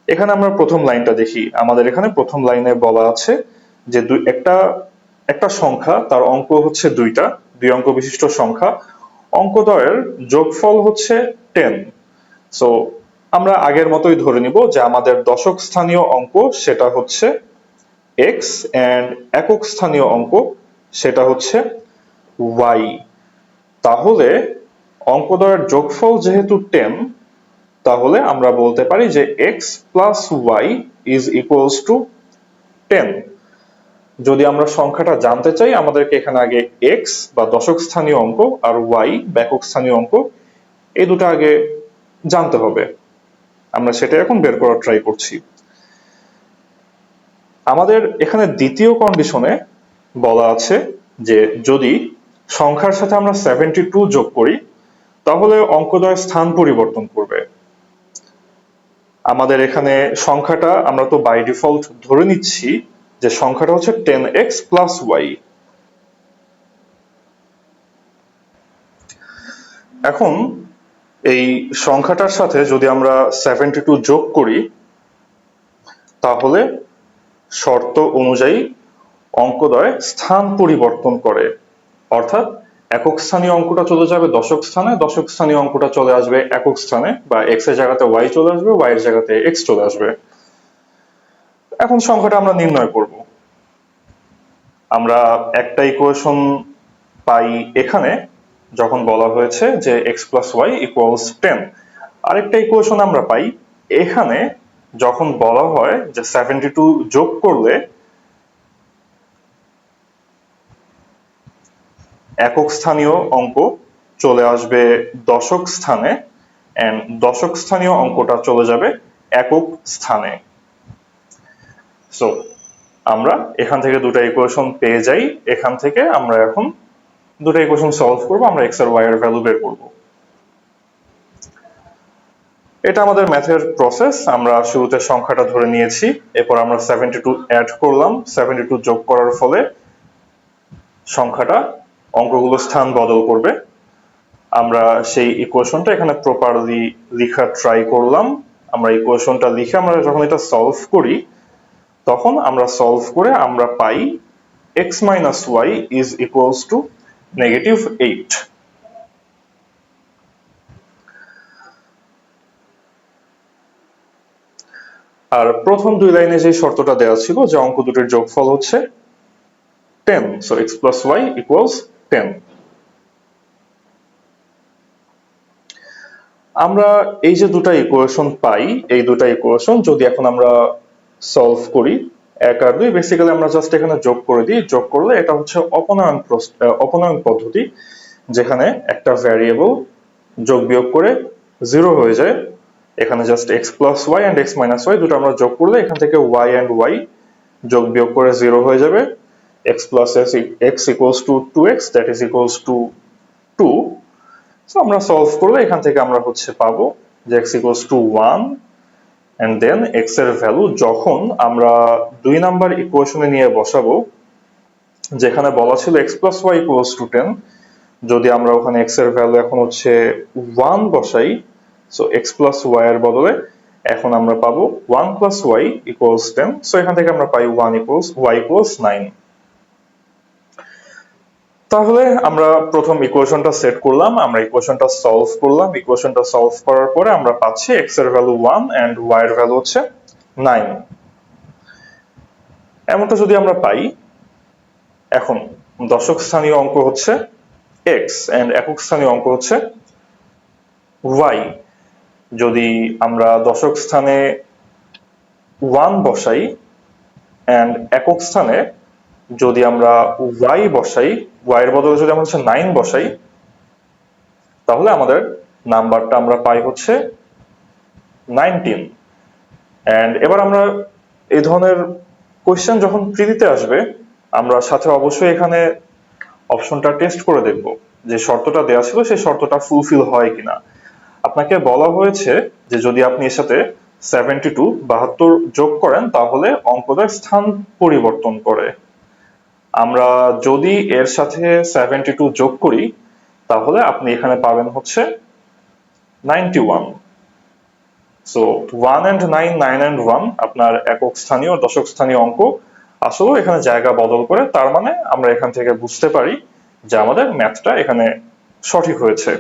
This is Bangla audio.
এখানে আমরা প্রথম লাইনটা দেখি। আমাদের এখানে প্রথম লাইনে বলা আছে যে একটা সংখ্যা, তার অঙ্ক হচ্ছে দুই অঙ্ক বিশিষ্ট সংখ্যা, অঙ্কদ্বয়ের যোগফল হচ্ছে 10। সো আমরা আগের মতোই ধরে নিব যে আমাদের দশক স্থানীয় অঙ্ক সেটা হচ্ছে x এন্ড একক স্থানীয় অঙ্ক সেটা হচ্ছে y। তাহলে অঙ্কদ্বয়ের যোগফল যেহেতু 10, তাহলে আমরা বলতে পারি যে x plus y is equals to 10। যদি আমরা সংখ্যাটা জানতে চাই, আমাদেরকে এখানে আগে x বা দশক স্থানীয় অঙ্ক আর y বা একক স্থানীয় অঙ্ক এই দুটো আগে জানতে হবে। আমরা সেটা এখন বের করার ট্রাই করছি। আমাদের এখানে দ্বিতীয় কন্ডিশনে বলা আছে যে যদি সংখ্যার সাথে আমরা 72 যোগ করি তাহলে অঙ্কদ্বয় স্থান পরিবর্তন করবে। আমাদের এখানে সংখ্যাটা আমরা তো বাই ডিফল্ট ধরে নিচ্ছি যে সংখ্যাটা হচ্ছে 10x প্লাস y। এখন এই সংখ্যাটার সাথে যদি আমরা 72 যোগ করি তাহলে শর্ত অনুযায়ী অঙ্কদ্বয় স্থান পরিবর্তন করে, অর্থাৎ একক স্থানীয় অঙ্কটা চলে যাবে দশক স্থানে, দশক স্থানীয় অঙ্কটা চলে আসবে একক স্থানে, বা x এর জায়গাতে y চলে আসবে, y এর জায়গাতে x চলে আসবে। এখন সংখ্যাটা আমরা নির্ণয় করব। আমরা একটা ইকুয়েশন পাই এখানে যখন বলা হয়েছে যে x প্লাস ওয়াই ইকুয়ালস 10। আরেকটা ইকুয়েশন আমরা পাই এখানে যখন বলা হয় যে 72 যোগ করলে একক স্থানীয় অঙ্ক চলে আসবে দশক স্থানে এন্ড দশক স্থানীয় অঙ্কটা চলে যাবে একক স্থানে। সো আমরা এখান থেকে দুটো ইকুয়েশন পেয়ে যাই। এখান থেকে আমরা এখন দুটো ইকুয়েশন সলভ করব, আমরা x আর y এর ভ্যালু বের করব। এটা আমাদের ম্যাথের প্রসেস। আমরা শুরুতে সংখ্যাটা ধরে নিয়েছি, এরপর আমরা 72 অ্যাড করলাম। 72 যোগ করার ফলে সংখ্যাটা অঙ্কগুলো স্থান বদল করবে। আমরা সেই ইকুয়েশনটা এখানে প্রপারলি লেখার ট্রাই করলাম। আমরা ইকুয়েশনটা লিখে আমরা যখন এটা সলভ করি তখন আমরা সলভ করে আমরা পাই x minus y is equals to -8। আর প্রথম দুই লাইনে যে শর্তটা দেওয়া ছিল যে অঙ্ক দুটির যোগফল হচ্ছে 10, so x plus y equals 10। আমরা এই যে দুটো ইকুয়েশন পাই, এই দুটো ইকুয়েশন যদি এখন আমরা সলভ করি 1 আর 2, বেসিক্যালি আমরা জাস্ট এখানে যোগ করে দিই। যোগ করলে এটা হচ্ছে অপনয়ন পদ্ধতি, যেখানে একটা ভ্যারিয়েবল যোগ বিয়োগ করে 0 হয়ে যায়। এখানে just x plus y and x minus y দুটো আমরা যোগ করলে এখান থেকে y এন্ড y যোগ বিয়োগ করে 0 হয়ে যাবে। x plus x equals to 2x, that is equals to 2। So আমরা সলভ করলে এখান থেকে আমরা হচ্ছে পাবো যে x equals to 1 and then x এর ভ্যালু যখন আমরা 2 নাম্বার ইকুয়েশনে নিয়ে বসাবো, যেখানে বলা ছিল x plus y equals to 10, যদি আমরা ওখানে x এর ভ্যালু এখন হচ্ছে 1 বসাই, সো x প্লাস ওয়াই এর বদলে এখন আমরা পাবো 1 প্লাস ওয়াই ইকুয়ালস 10। সো এখান থেকে আমরা পাই y ইকুয়ালস 9। তাহলে আমরা প্রথম ইকুয়েশনটা সেট করলাম, আমরা ইকুয়েশনটা সলভ করলাম। ইকুয়েশনটা সলভ করার পরে আমরা পাচ্ছি x এর ভ্যালু 1 এন্ড y এর ভ্যালু হচ্ছে 9। এমনটা যদি আমরা পাই, এখন দশক স্থানীয় অঙ্ক হচ্ছে x এন্ড একক স্থানীয় অঙ্ক হচ্ছে y। যদি আমরা দশক স্থানে 1 বসাই এন্ড একক স্থানে যদি আমরা y বসাই, y এর বদলে যদি আমরা হচ্ছে 9 বসাই, তাহলে আমাদের নাম্বারটা আমরা পাই হচ্ছে 19। এন্ড এবার আমরা এই ধরনের কোশ্চেন যখন প্রিলিতে আসবে, আমরা সাথে অবশ্যই এখানে অপশনটা টেস্ট করে দেখব যে শর্তটা দেওয়া ছিল সেই শর্তটা ফুলফিল হয় কিনা। আপনাকে বলা হয়েছে যে যদি আপনি এর সাথে 72 যোগ করেন তাহলে অঙ্কদ্বয় স্থান পরিবর্তন করে। আমরা যদি এর সাথে 72 যোগ করি তাহলে আপনি এখানে পাবেন হচ্ছে 91। সো 1 and 9, 9 and 1 আপনার একক স্থানীয় দশক স্থানীয় অঙ্ক আসলে এখানে জায়গা বদল করে, তার মানে আমরা এখান থেকে বুঝতে পারি যে আমাদের ম্যাথটা এখানে সঠিক হয়েছে।